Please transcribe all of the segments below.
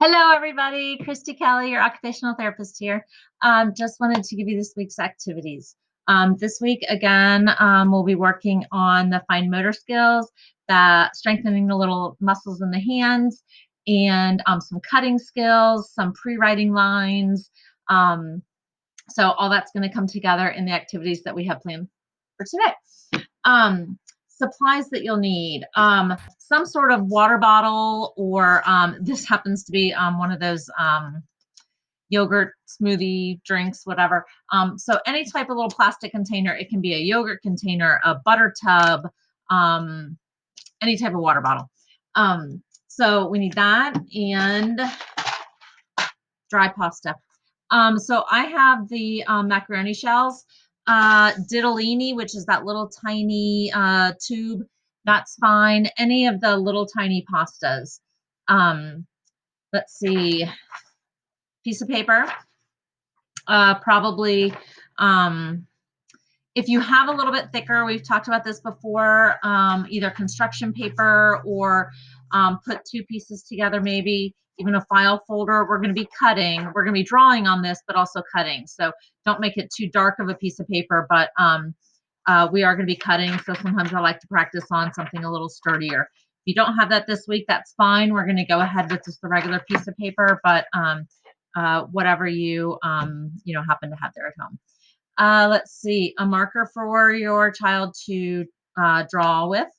Hello, everybody. Christy Kelly, your occupational therapist here. Just wanted to give you this week's activities. This week, again, we'll be working on the fine motor skills, that strengthening the little muscles in the hands, and some cutting skills, some pre-writing lines. So all that's going to come together in the activities that we have planned for today. Supplies that you'll need, some sort of water bottle, or this happens to be one of those yogurt smoothie drinks, whatever. So any type of little plastic container. It can be a yogurt container, a butter tub, any type of water bottle. So we need that, and dry pasta. So I have the macaroni shells, ditalini, which is that little tiny tube. That's fine. Any of the little tiny pastas. Let's see. Piece of paper. Probably. If you have a little bit thicker, we've talked about this before, either construction paper or put two pieces together, maybe even a file folder. We're going to be cutting. We're going to be drawing on this, but also cutting. So don't make it too dark of a piece of paper, but we are going to be cutting. So sometimes I like to practice on something a little sturdier. If you don't have that this week, that's fine. We're going to go ahead with just the regular piece of paper, but whatever you happen to have there at home. Let's see, a marker for your child to draw with.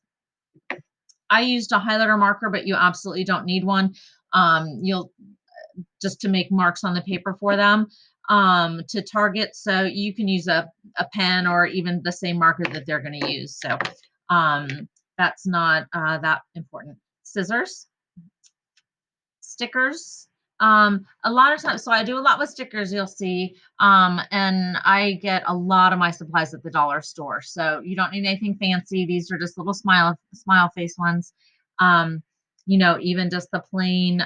I used a highlighter marker, but you absolutely don't need one. You'll just to make marks on the paper for them to target. So you can use a pen or even the same marker that they're going to use. So that's not that important. Scissors, stickers. A lot of times, so I do a lot with stickers, you'll see, and I get a lot of my supplies at the dollar store. So you don't need anything fancy. These are just little smile face ones. Even just the plain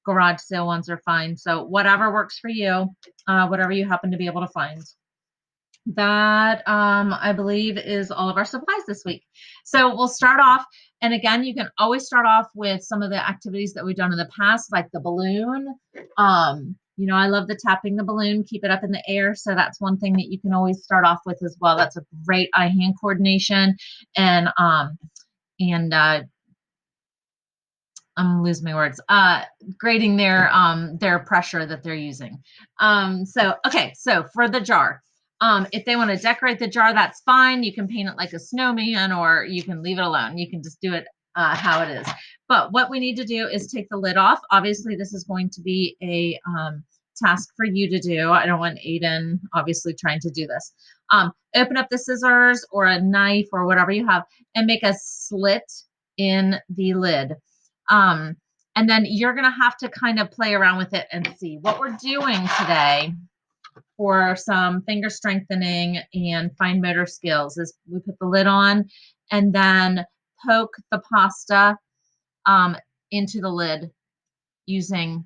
garage sale ones are fine. So whatever works for you, whatever you happen to be able to find. That I believe is all of our supplies this week. So we'll start off, and again, you can always start off with some of the activities that we've done in the past, like the balloon. I love the tapping the balloon, keep it up in the air. So that's one thing that you can always start off with as well. That's a great eye-hand coordination, and I'm losing my words. Grading their pressure that they're using. So for the jar. If they want to decorate the jar, that's fine. You can paint it like a snowman, or you can leave it alone. You can just do it how it is. But what we need to do is take the lid off. Obviously, this is going to be a task for you to do. I don't want Aiden obviously trying to do this. Open up the scissors or a knife or whatever you have and make a slit in the lid. And then you're going to have to kind of play around with it and see. What we're doing today for some finger strengthening and fine motor skills is we put the lid on and then poke the pasta into the lid using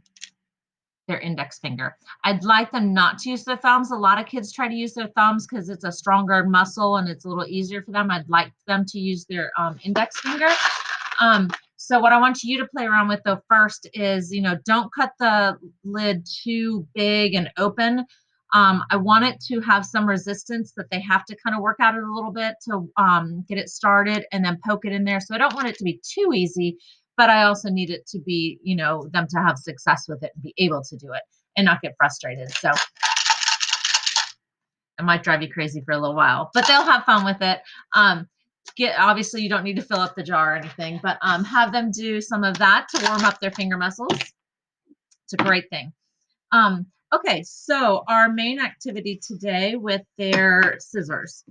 their index finger. I'd like them not to use their thumbs. A lot of kids try to use their thumbs because it's a stronger muscle and it's a little easier for them. I'd like them to use their index finger. So what I want you to play around with though first is, don't cut the lid too big and open. I want it to have some resistance that they have to kind of work at it a little bit to get it started and then poke it in there. So I don't want it to be too easy, but I also need it to be, them to have success with it and be able to do it and not get frustrated. So it might drive you crazy for a little while, but they'll have fun with it. Obviously you don't need to fill up the jar or anything, but have them do some of that to warm up their finger muscles. It's a great thing. Okay, so our main activity today with their scissors.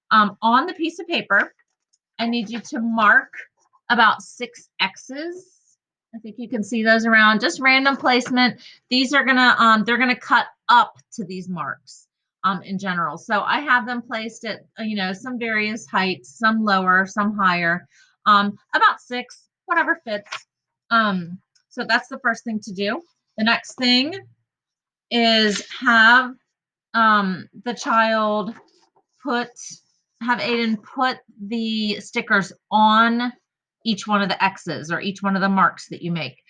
On the piece of paper, I need you to mark about 6 X's. I think you can see those around, just random placement. These are they're gonna cut up to these marks in general. So I have them placed at, some various heights, some lower, some higher, about 6, whatever fits. So that's the first thing to do. The next thing is have the child have Aiden put the stickers on each one of the X's or each one of the marks that you make.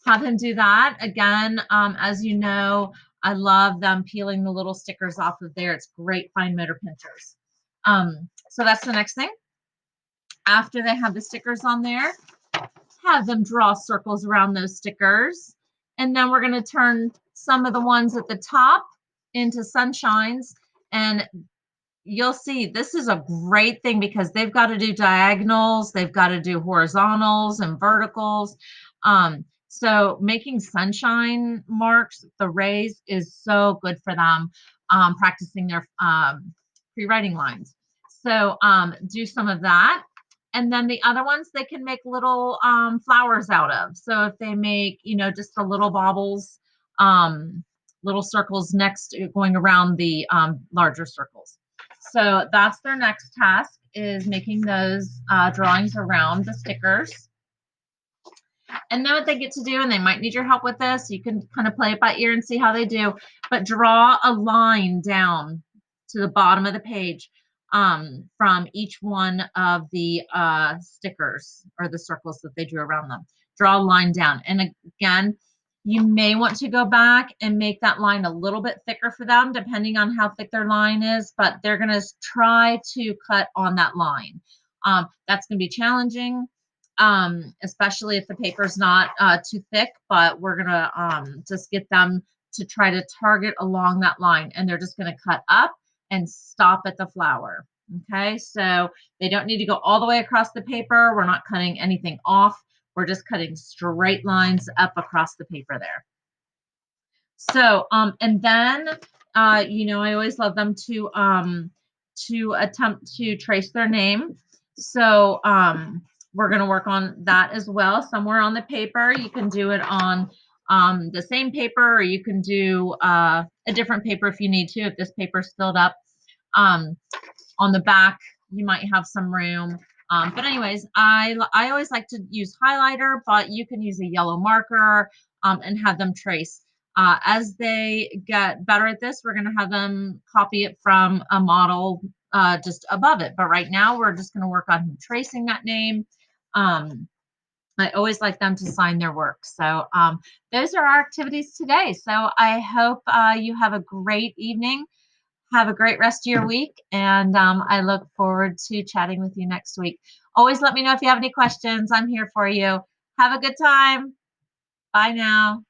have him do that. Again, as you know, I love them peeling the little stickers off of there. It's great fine motor pincers. So that's the next thing. After they have the stickers on there, have them draw circles around those stickers. And then we're going to turn some of the ones at the top into sunshines. And you'll see this is a great thing because they've got to do diagonals, they've got to do horizontals and verticals. So making sunshine marks, the rays, is so good for them, practicing their free writing lines. So do some of that. And then the other ones they can make little flowers out of. So if they make, just the little baubles, little circles next, going around the larger circles. So that's their next task, is making those drawings around the stickers. And then what they get to do, and they might need your help with this, you can kind of play it by ear and see how they do, but draw a line down to the bottom of the page from each one of the stickers or the circles that they drew around them. Draw a line down. And again, you may want to go back and make that line a little bit thicker for them, depending on how thick their line is, but they're going to try to cut on that line. That's going to be challenging, especially if the paper's not too thick, but we're going to just get them to try to target along that line, and they're just going to cut up and stop at the flower. Okay, so they don't need to go all the way across the paper. We're not cutting anything off. We're just cutting straight lines up across the paper there. So, and then, I always love them to attempt to trace their name. So, we're going to work on that as well. Somewhere on the paper, you can do it on the same paper, or you can do a different paper if you need to, if this paper's filled up. On the back, you might have some room. But anyways, I always like to use highlighter, but you can use a yellow marker and have them trace. As they get better at this, we're going to have them copy it from a model just above it. But right now, we're just going to work on tracing that name. I always like them to sign their work. So those are our activities today. So I hope you have a great evening. Have a great rest of your week, and I look forward to chatting with you next week. Always let me know if you have any questions. I'm here for you. Have a good time. Bye now.